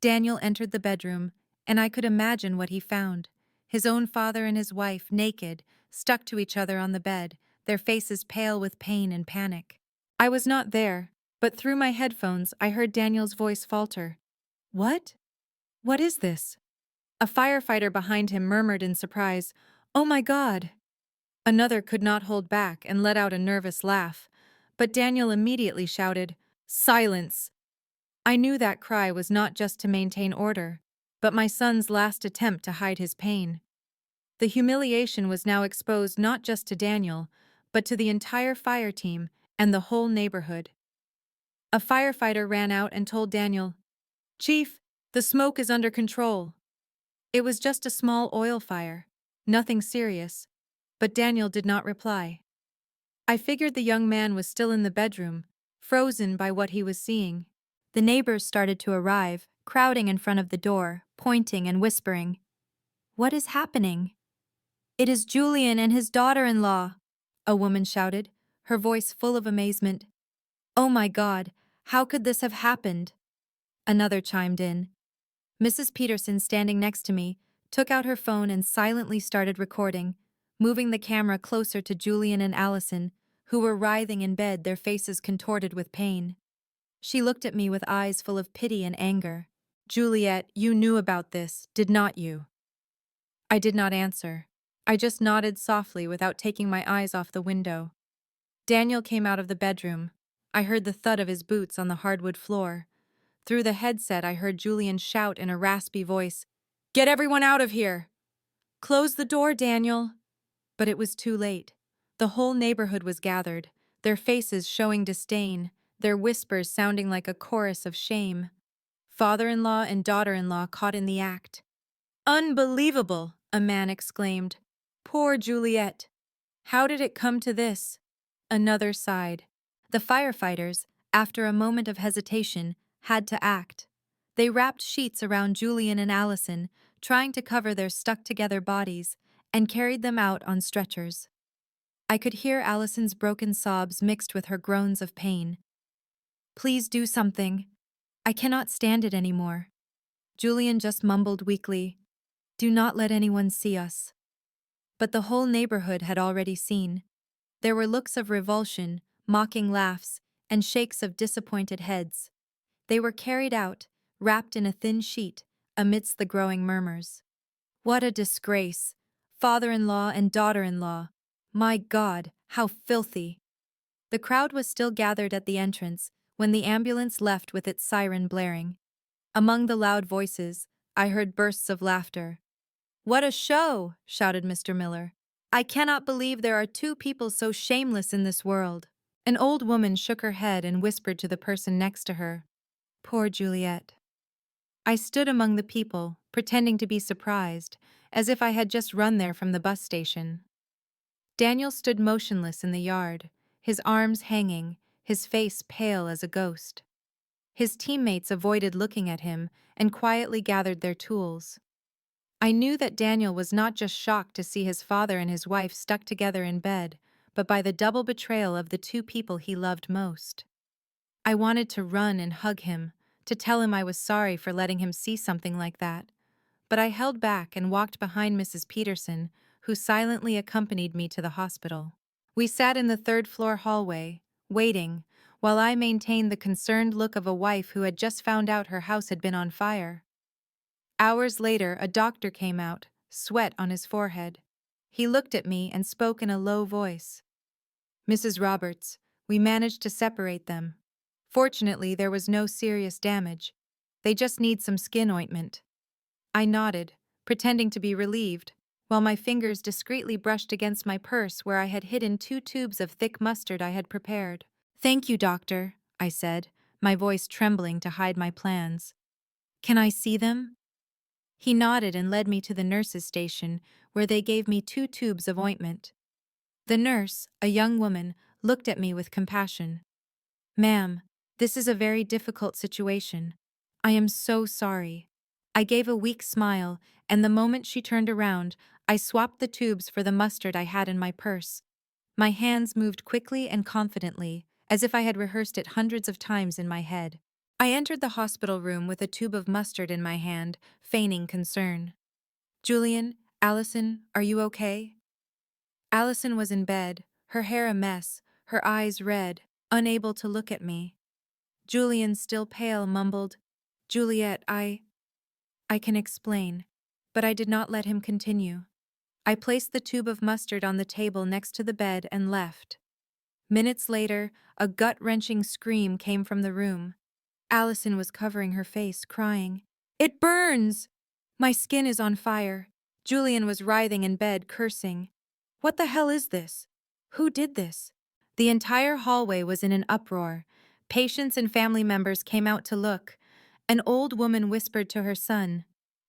Daniel entered the bedroom, and I could imagine what he found. His own father and his wife, naked, stuck to each other on the bed, their faces pale with pain and panic. I was not there, but through my headphones I heard Daniel's voice falter. "What? What is this?" A firefighter behind him murmured in surprise, "Oh my God!" Another could not hold back and let out a nervous laugh, but Daniel immediately shouted, "Silence!" I knew that cry was not just to maintain order, but my son's last attempt to hide his pain. The humiliation was now exposed not just to Daniel, but to the entire fire team and the whole neighborhood. A firefighter ran out and told Daniel, "Chief, the smoke is under control." It was just a small oil fire, nothing serious, but Daniel did not reply. I figured the young man was still in the bedroom, frozen by what he was seeing. The neighbors started to arrive, crowding in front of the door, pointing and whispering. "What is happening?" "It is Julian and his daughter-in-law," a woman shouted, her voice full of amazement. "Oh my God, how could this have happened?" Another chimed in. Mrs. Peterson, standing next to me, took out her phone and silently started recording, moving the camera closer to Julian and Allison, who were writhing in bed, their faces contorted with pain. She looked at me with eyes full of pity and anger. "Juliet, you knew about this, did not you?" I did not answer. I just nodded softly without taking my eyes off the window. Daniel came out of the bedroom. I heard the thud of his boots on the hardwood floor. Through the headset, I heard Julian shout in a raspy voice, "Get everyone out of here!" "Close the door, Daniel!" But it was too late. The whole neighborhood was gathered, their faces showing disdain, their whispers sounding like a chorus of shame. Father-in-law and daughter-in-law caught in the act. "Unbelievable!" a man exclaimed. "Poor Juliet! How did it come to this?" Another sighed. The firefighters, after a moment of hesitation, had to act. They wrapped sheets around Julian and Allison, trying to cover their stuck-together bodies, and carried them out on stretchers. I could hear Allison's broken sobs mixed with her groans of pain. "Please do something. I cannot stand it anymore." Julian just mumbled weakly, "Do not let anyone see us." But the whole neighborhood had already seen. There were looks of revulsion, mocking laughs, and shakes of disappointed heads. They were carried out, wrapped in a thin sheet, amidst the growing murmurs. What a disgrace! Father-in-law and daughter-in-law. My God, how filthy! The crowd was still gathered at the entrance when the ambulance left with its siren blaring. Among the loud voices, I heard bursts of laughter. "What a show!" shouted Mr. Miller. "I cannot believe there are two people so shameless in this world." An old woman shook her head and whispered to the person next to her, "Poor Juliet." I stood among the people, pretending to be surprised, as if I had just run there from the bus station. Daniel stood motionless in the yard, his arms hanging, his face pale as a ghost. His teammates avoided looking at him and quietly gathered their tools. I knew that Daniel was not just shocked to see his father and his wife stuck together in bed, but by the double betrayal of the two people he loved most. I wanted to run and hug him, to tell him I was sorry for letting him see something like that, but I held back and walked behind Mrs. Peterson, who silently accompanied me to the hospital. We sat in the third-floor hallway, waiting, while I maintained the concerned look of a wife who had just found out her house had been on fire. Hours later, a doctor came out, sweat on his forehead. He looked at me and spoke in a low voice. "Mrs. Roberts, we managed to separate them. Fortunately, there was no serious damage. They just need some skin ointment." I nodded, pretending to be relieved, while my fingers discreetly brushed against my purse where I had hidden 2 tubes of thick mustard I had prepared. "Thank you, doctor," I said, my voice trembling to hide my plans. "Can I see them?" He nodded and led me to the nurse's station, where they gave me 2 tubes of ointment. The nurse, a young woman, looked at me with compassion. "Ma'am, this is a very difficult situation. I am so sorry." I gave a weak smile, and the moment she turned around, I swapped the tubes for the mustard I had in my purse. My hands moved quickly and confidently, as if I had rehearsed it hundreds of times in my head. I entered the hospital room with a tube of mustard in my hand, feigning concern. "Julian, Allison, are you okay?" Allison was in bed, her hair a mess, her eyes red, unable to look at me. Julian, still pale, mumbled, "Juliet, I can explain." But I did not let him continue. I placed the tube of mustard on the table next to the bed and left. Minutes later, a gut-wrenching scream came from the room. Allison was covering her face, crying, "It burns! My skin is on fire." Julian was writhing in bed, cursing. "What the hell is this? Who did this?" The entire hallway was in an uproar. Patients and family members came out to look. An old woman whispered to her son,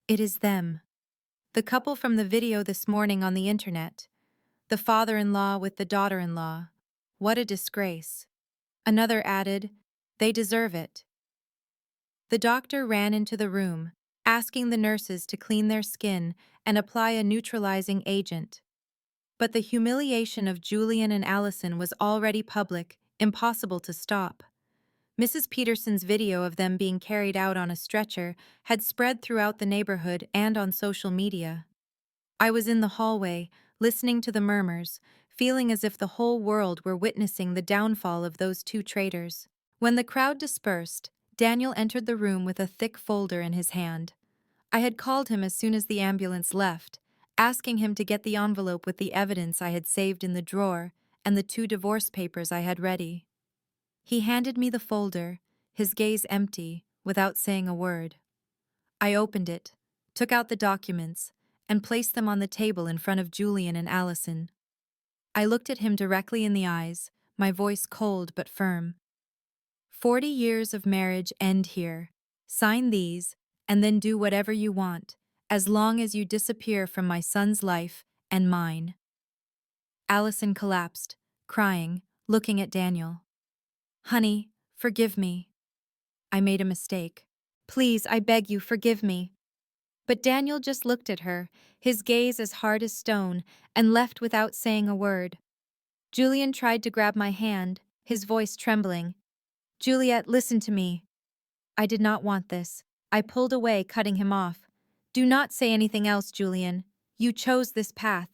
"It is them." The couple from the video this morning on the internet. The father-in-law with the daughter-in-law. What a disgrace. Another added, "They deserve it." The doctor ran into the room, asking the nurses to clean their skin and apply a neutralizing agent. But the humiliation of Julian and Allison was already public, impossible to stop. Mrs. Peterson's video of them being carried out on a stretcher had spread throughout the neighborhood and on social media. I was in the hallway, listening to the murmurs, feeling as if the whole world were witnessing the downfall of those 2 traitors. When the crowd dispersed, Daniel entered the room with a thick folder in his hand. I had called him as soon as the ambulance left, asking him to get the envelope with the evidence I had saved in the drawer and the 2 divorce papers I had ready. He handed me the folder, his gaze empty, without saying a word. I opened it, took out the documents, and placed them on the table in front of Julian and Allison. I looked at him directly in the eyes, my voice cold but firm. 40 years of marriage end here. Sign these, and then do whatever you want, as long as you disappear from my son's life and mine. Allison collapsed, crying, looking at Daniel. "Honey, forgive me. I made a mistake. Please, I beg you, forgive me." But Daniel just looked at her, his gaze as hard as stone, and left without saying a word. Julian tried to grab my hand, his voice trembling. "Juliet, listen to me." I did not want this. I pulled away, cutting him off. "Do not say anything else, Julian. You chose this path."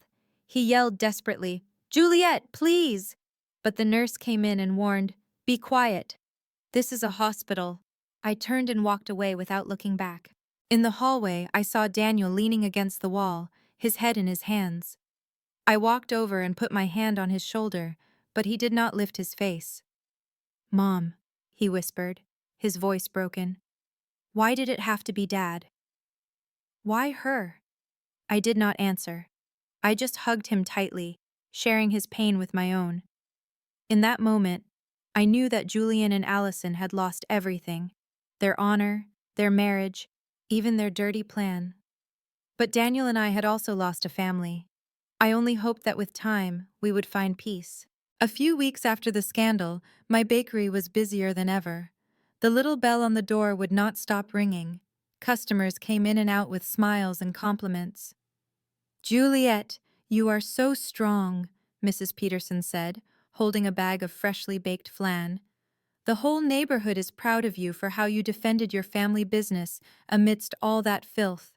He yelled desperately, "Juliet, please!" But the nurse came in and warned, "Be quiet. This is a hospital." I turned and walked away without looking back. In the hallway, I saw Daniel leaning against the wall, his head in his hands. I walked over and put my hand on his shoulder, but he did not lift his face. "Mom," he whispered, his voice broken. "Why did it have to be Dad? Why her?" I did not answer. I just hugged him tightly, sharing his pain with my own. In that moment, I knew that Julian and Allison had lost everything, their honor, their marriage, even their dirty plan. But Daniel and I had also lost a family. I only hoped that with time, we would find peace. A few weeks after the scandal, my bakery was busier than ever. The little bell on the door would not stop ringing. Customers came in and out with smiles and compliments. "Juliet, you are so strong," Mrs. Peterson said, holding a bag of freshly baked flan. "The whole neighborhood is proud of you for how you defended your family business amidst all that filth."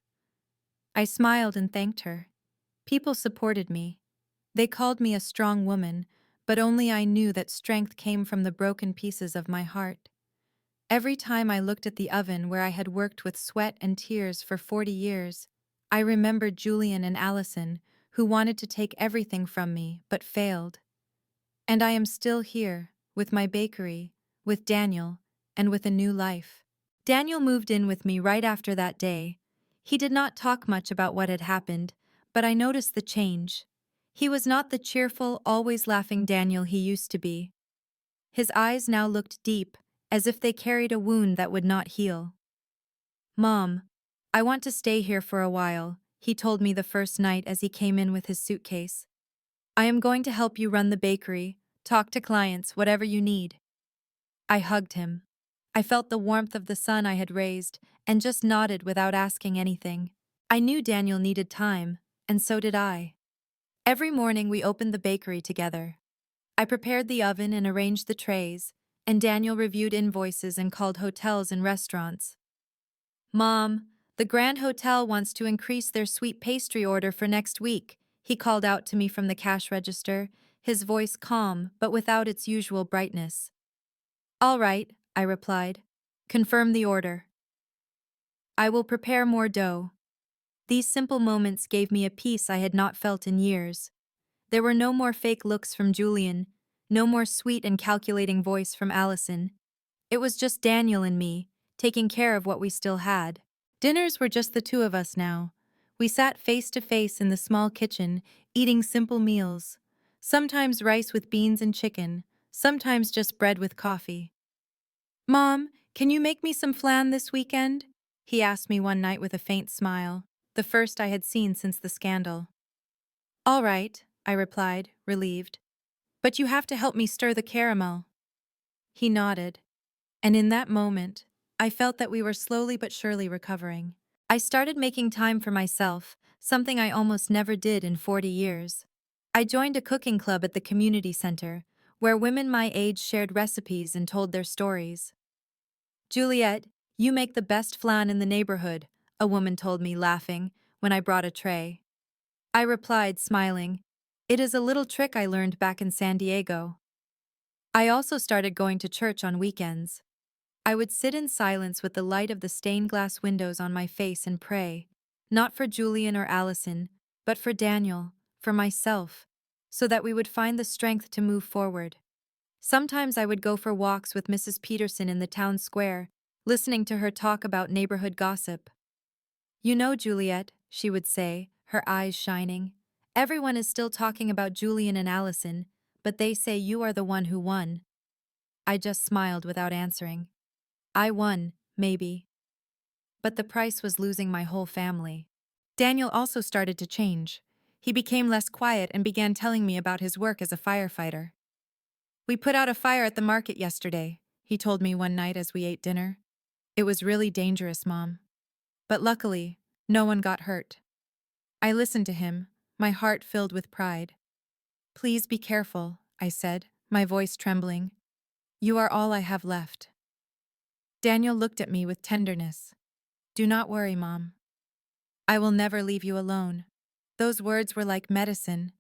I smiled and thanked her. People supported me. They called me a strong woman, but only I knew that strength came from the broken pieces of my heart. Every time I looked at the oven where I had worked with sweat and tears for 40 years, I remembered Julian and Allison, who wanted to take everything from me but failed. And I am still here, with my bakery, with Daniel, and with a new life. Daniel moved in with me right after that day. He did not talk much about what had happened, but I noticed the change. He was not the cheerful, always laughing Daniel he used to be. His eyes now looked deep, as if they carried a wound that would not heal. "Mom, I want to stay here for a while," he told me the first night as he came in with his suitcase. "I am going to help you run the bakery, talk to clients, whatever you need." I hugged him. I felt the warmth of the son I had raised, and just nodded without asking anything. I knew Daniel needed time, and so did I. Every morning we opened the bakery together. I prepared the oven and arranged the trays, and Daniel reviewed invoices and called hotels and restaurants. "Mom, the Grand Hotel wants to increase their sweet pastry order for next week," he called out to me from the cash register, his voice calm but without its usual brightness. "All right," I replied. "Confirm the order." "I will prepare more dough." These simple moments gave me a peace I had not felt in years. There were no more fake looks from Julian, no more sweet and calculating voice from Allison. It was just Daniel and me, taking care of what we still had. Dinners were just the two of us now. We sat face to face in the small kitchen, eating simple meals. Sometimes rice with beans and chicken, sometimes just bread with coffee. "Mom, can you make me some flan this weekend?" he asked me one night with a faint smile, the first I had seen since the scandal. "All right," I replied, relieved. "But you have to help me stir the caramel." He nodded. And in that moment, I felt that we were slowly but surely recovering. I started making time for myself, something I almost never did in 40 years. I joined a cooking club at the community center, where women my age shared recipes and told their stories. "Juliet, you make the best flan in the neighborhood," a woman told me, laughing, when I brought a tray. I replied, smiling, "It is a little trick I learned back in San Diego." I also started going to church on weekends. I would sit in silence with the light of the stained glass windows on my face and pray, not for Julian or Allison, but for Daniel, for myself, so that we would find the strength to move forward. Sometimes I would go for walks with Mrs. Peterson in the town square, listening to her talk about neighborhood gossip. "You know, Juliet," she would say, her eyes shining, "everyone is still talking about Julian and Allison, but they say you are the one who won." I just smiled without answering. I won, maybe. But the price was losing my whole family. Daniel also started to change. He became less quiet and began telling me about his work as a firefighter. "We put out a fire at the market yesterday," he told me one night as we ate dinner. "It was really dangerous, Mom. But luckily, no one got hurt." I listened to him, my heart filled with pride. "Please be careful," I said, my voice trembling. "You are all I have left." Daniel looked at me with tenderness. "Do not worry, Mom. I will never leave you alone." Those words were like medicine.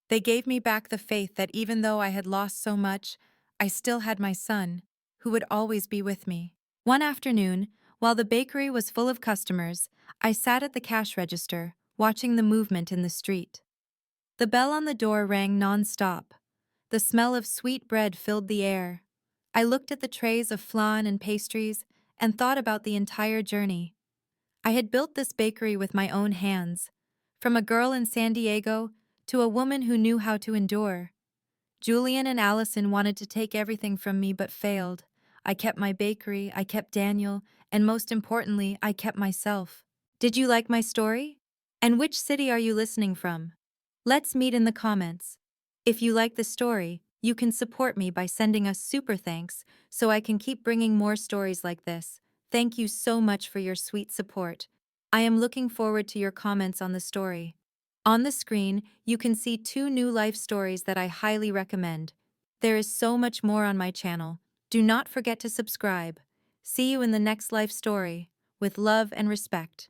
They gave me back the faith that even though I had lost so much, I still had my son, who would always be with me. One afternoon, while the bakery was full of customers, I sat at the cash register, watching the movement in the street. The bell on the door rang non-stop. The smell of sweet bread filled the air. I looked at the trays of flan and pastries and thought about the entire journey. I had built this bakery with my own hands, from a girl in San Diego to a woman who knew how to endure. Julian and Allison wanted to take everything from me but failed. I kept my bakery, I kept Daniel, and most importantly, I kept myself. Did you like my story? And which city are you listening from? Let's meet in the comments. If you like the story, you can support me by sending us super thanks so I can keep bringing more stories like this. Thank you so much for your sweet support. I am looking forward to your comments on the story. On the screen, you can see 2 new life stories that I highly recommend. There is so much more on my channel. Do not forget to subscribe. See you in the next life story. With love and respect.